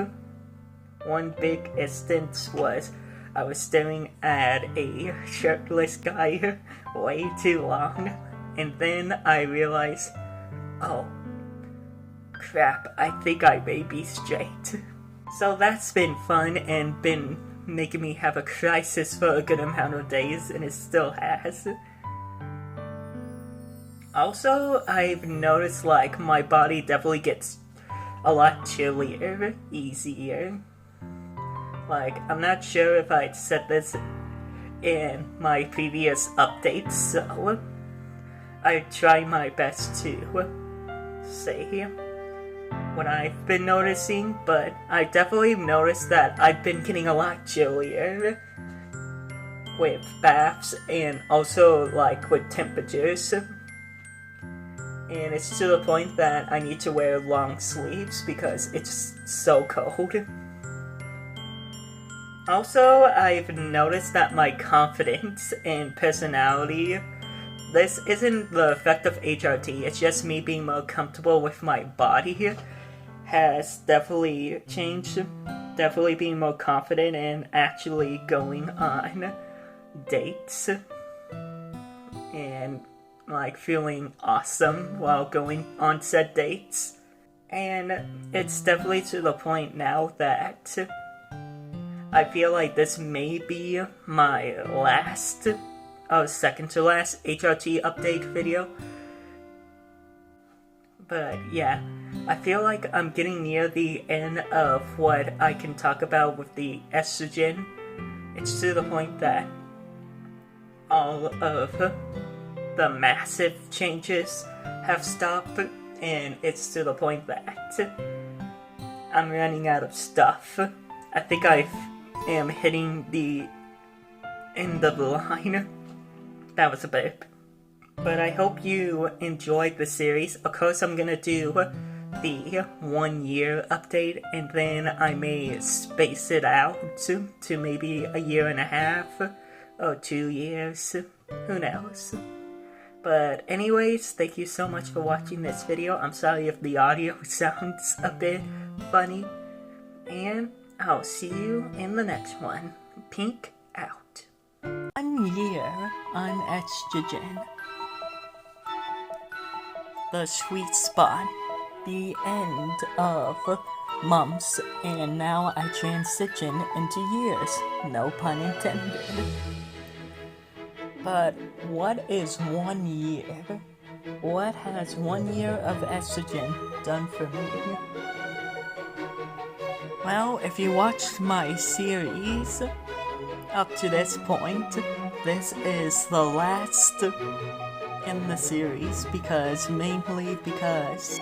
One big instance was I was staring at a shirtless guy way too long, and then I realized, oh crap, I think I may be straight. So that's been fun and been making me have a crisis for a good amount of days, and it still has. Also, I've noticed like my body definitely gets a lot chillier, easier. Like, I'm not sure if I'd said this in my previous updates, so I try my best to say what I've been noticing, but I definitely noticed that I've been getting a lot chillier with baths and also like with temperatures. And it's to the point that I need to wear long sleeves because it's so cold. Also, I've noticed that my confidence and personality, this isn't the effect of HRT, it's just me being more comfortable with my body, has definitely changed. Definitely being more confident and actually going on dates. And like feeling awesome while going on said dates. And it's definitely to the point now that I feel like this may be my last, second to last HRT update video. But yeah, I feel like I'm getting near the end of what I can talk about with the estrogen. It's to the point that all of the massive changes have stopped, and it's to the point that I'm running out of stuff. I think I am hitting the end of the line. That was a burp. But I hope you enjoyed the series. Of course, I'm gonna do the 1 year update, and then I may space it out to maybe a year and a half or 2 years. Who knows? But anyways, thank you so much for watching this video. I'm sorry if the audio sounds a bit funny. And I'll see you in the next one. Pink out. 1 year on estrogen. The sweet spot. The end of months. And now I transition into years. No pun intended. But what is 1 year? What has 1 year of estrogen done for me? Well, if you watched my series up to this point, this is the last in the series mainly because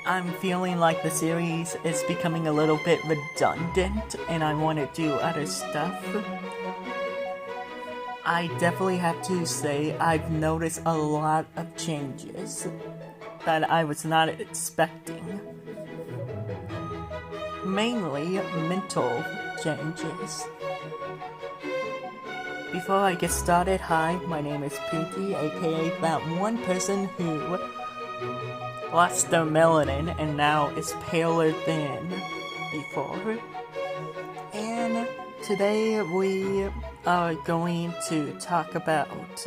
I'm feeling like the series is becoming a little bit redundant and I want to do other stuff. I definitely have to say I've noticed a lot of changes that I was not expecting. Mainly mental changes. Before I get started, hi, my name is Pinky, aka that one person who lost their melanin and now is paler than before. And today we are going to talk about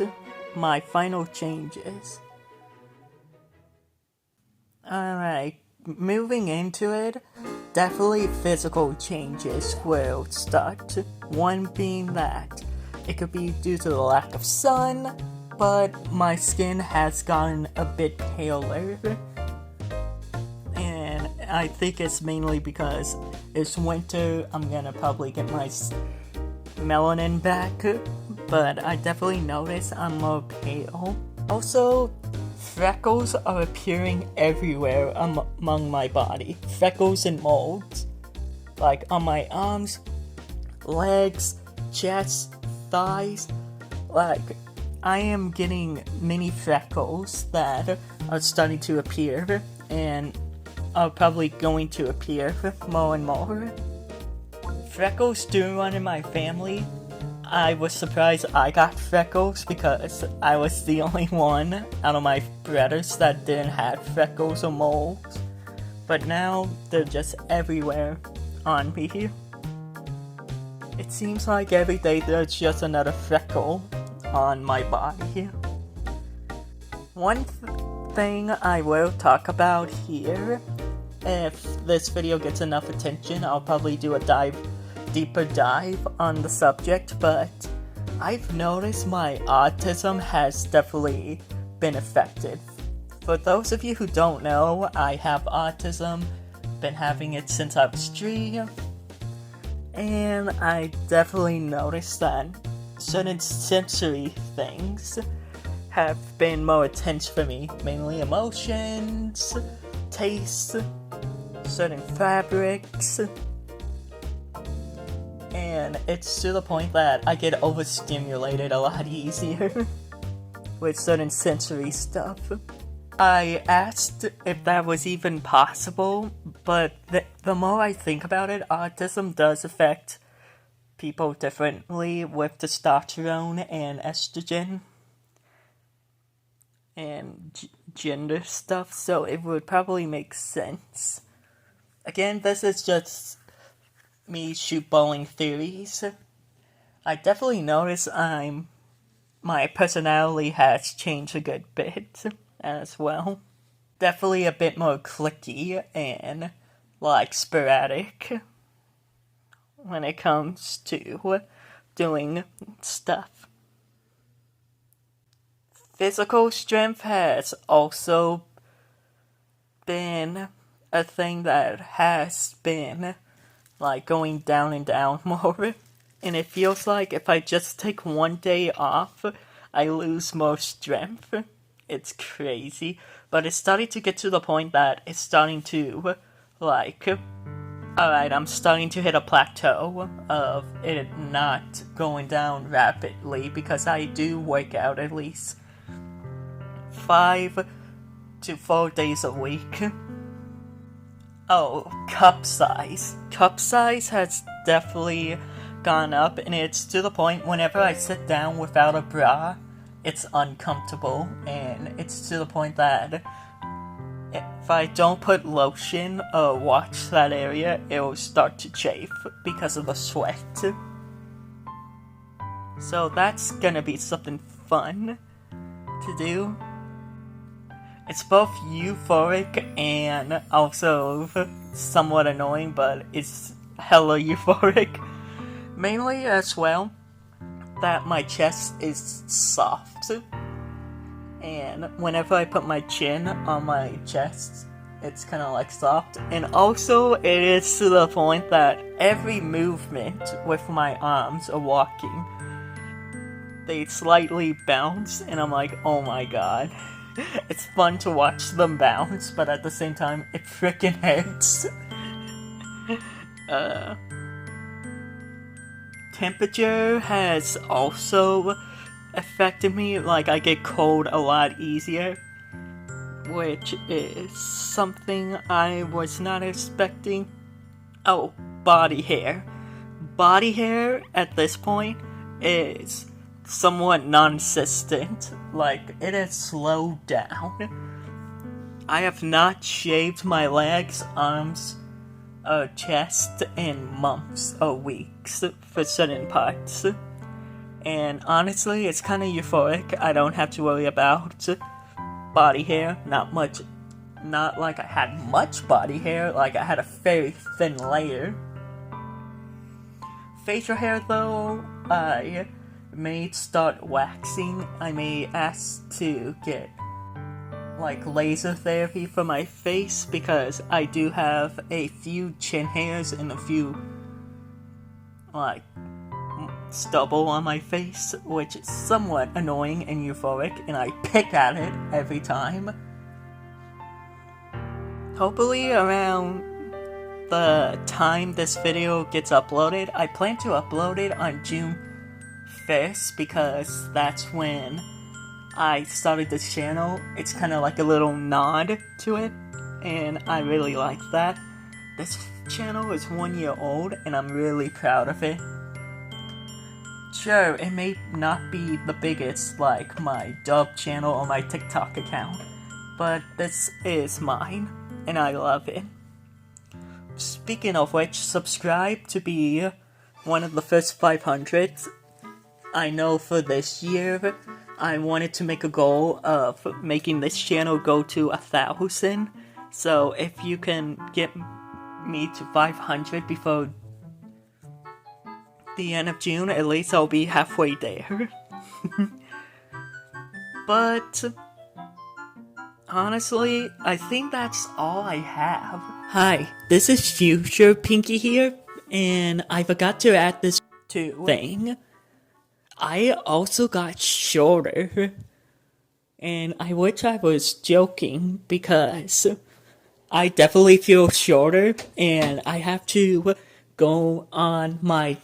my final changes. Alright, moving into it, definitely physical changes will start. One being that it could be due to the lack of sun, but my skin has gotten a bit paler. And I think it's mainly because it's winter, I'm gonna probably get my melanin back, but I definitely notice I'm more pale. Also, freckles are appearing everywhere among my body. Freckles and molds. Like on my arms, legs, chest, thighs. Like, I am getting mini freckles that are starting to appear and are probably going to appear more and more. Freckles do run in my family. I was surprised I got freckles because I was the only one out of my brothers that didn't have freckles or moles. But now they're just everywhere on me. It seems like every day there's just another freckle on my body. One thing I will talk about here, if this video gets enough attention, I'll probably do a deeper dive on the subject, but I've noticed my autism has definitely been affected For those of you who don't know, I have autism, been having it since I was 3, and I definitely noticed that certain sensory things have been more intense for me, mainly emotions, taste, certain fabrics, and it's to the point that I get overstimulated a lot easier with certain sensory stuff. I asked if that was even possible, but the more I think about it, autism does affect people differently with testosterone and estrogen and gender stuff, so it would probably make sense. Again, this is just me shootballing theories. I definitely notice my personality has changed a good bit as well. Definitely a bit more cliquey and sporadic when it comes to doing stuff. Physical strength has also been a thing that has been going down and down more. And it feels like if I just take one day off, I lose more strength. It's crazy. But it's starting to get to the point that it's starting to, alright, I'm starting to hit a plateau of it not going down rapidly because I do work out at least 5 to 4 days a week. Oh, cup size. Cup size has definitely gone up, and it's to the point whenever I sit down without a bra, it's uncomfortable, and it's to the point that if I don't put lotion or wash that area, it will start to chafe because of the sweat. So that's gonna be something fun to do. It's both euphoric and also somewhat annoying, but it's hella euphoric. Mainly as well, that my chest is soft. And whenever I put my chin on my chest, it's kind of soft. And also, it is to the point that every movement with my arms or walking, they slightly bounce, and I'm like, oh my god. It's fun to watch them bounce, but at the same time, it freaking hurts. Temperature has also affected me. I get cold a lot easier, which is something I was not expecting. Oh, body hair. Body hair at this point is somewhat non-existent. It has slowed down. I have not shaved my legs, arms, or chest in months or weeks for certain parts. And honestly, it's kind of euphoric. I don't have to worry about body hair. Not much. Not like I had much body hair. I had a very thin layer. Facial hair, though, I may start waxing. I may ask to get laser therapy for my face because I do have a few chin hairs and a few stubble on my face, which is somewhat annoying and euphoric, and I pick at it every time. Hopefully around the time this video gets uploaded, I plan to upload it on June 1st because that's when I started this channel. It's kind of a little nod to it, and I really like that. This channel is 1 year old, and I'm really proud of it. Sure, it may not be the biggest like my dub channel or my TikTok account, but this is mine, and I love it. Speaking of which, subscribe to be one of the first 500. I know for this year, I wanted to make a goal of making this channel go to 1,000. So if you can get me to 500 before the end of June, at least I'll be halfway there. But honestly, I think that's all I have. Hi, this is Future Pinky here, and I forgot to add this thing. I also got shorter, and I wish I was joking because I definitely feel shorter, and I have to go on my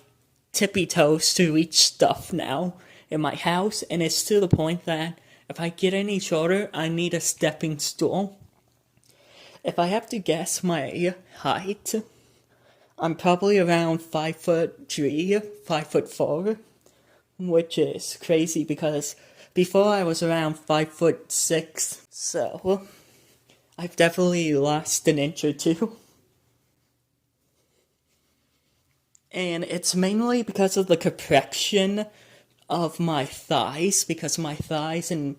tippy toes to reach stuff now in my house, and it's to the point that if I get any shorter, I need a stepping stool. If I have to guess my height, I'm probably around 5'3", 5'4", which is crazy because before I was around 5'6", so I've definitely lost an inch or two. And it's mainly because of the compression of my thighs, because my thighs and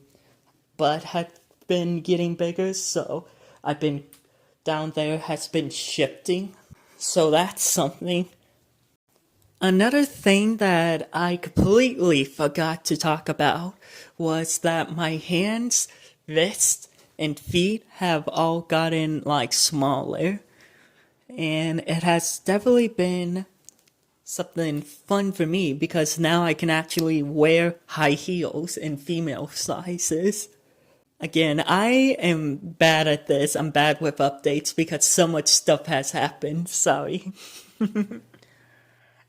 butt have been getting bigger, so I've been down there has been shifting. So that's something. Another thing that I completely forgot to talk about was that my hands, wrists, and feet have all gotten like smaller. And it has definitely been something fun for me because now I can actually wear high heels in female sizes. Again, I am bad at this. I'm bad with updates because so much stuff has happened. Sorry.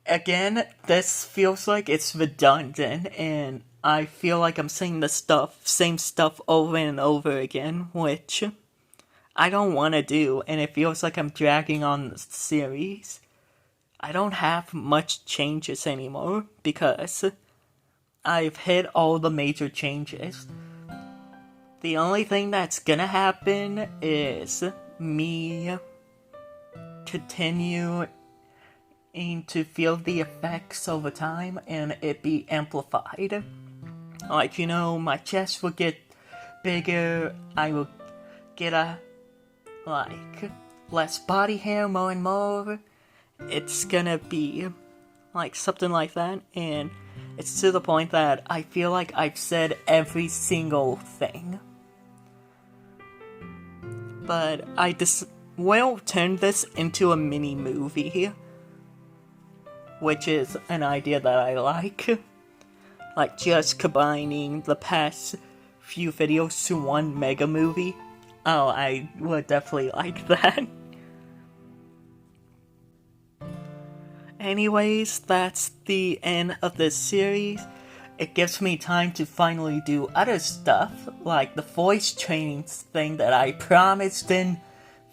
Again, this feels like it's redundant, and I feel like I'm saying the same stuff over and over again, which I don't want to do, and it feels like I'm dragging on the series. I don't have much changes anymore because I've hit all the major changes. The only thing that's gonna happen is me continuing to feel the effects over time and it be amplified. Like, my chest will get bigger, I will get less body hair more and more. It's gonna be something like that, and it's to the point that I feel like I've said every single thing. But I just will turn this into a mini movie, which is an idea that I like. Like just combining the past few videos to one mega movie. Oh, I would definitely like that. Anyways, that's the end of this series. It gives me time to finally do other stuff, like the voice training thing that I promised in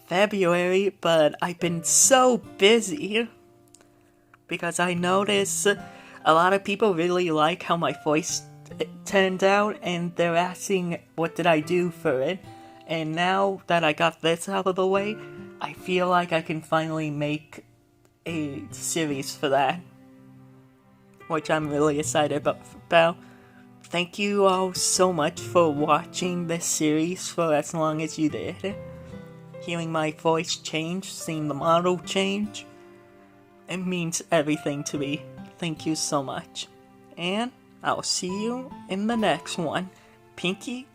February, but I've been so busy. Because I notice a lot of people really like how my voice turned out, and they're asking what did I do for it. And now that I got this out of the way, I feel like I can finally make a series for that, which I'm really excited about. Thank you all so much for watching this series for as long as you did. Hearing my voice change, seeing the model change, it means everything to me. Thank you so much. And I'll see you in the next one. Pinky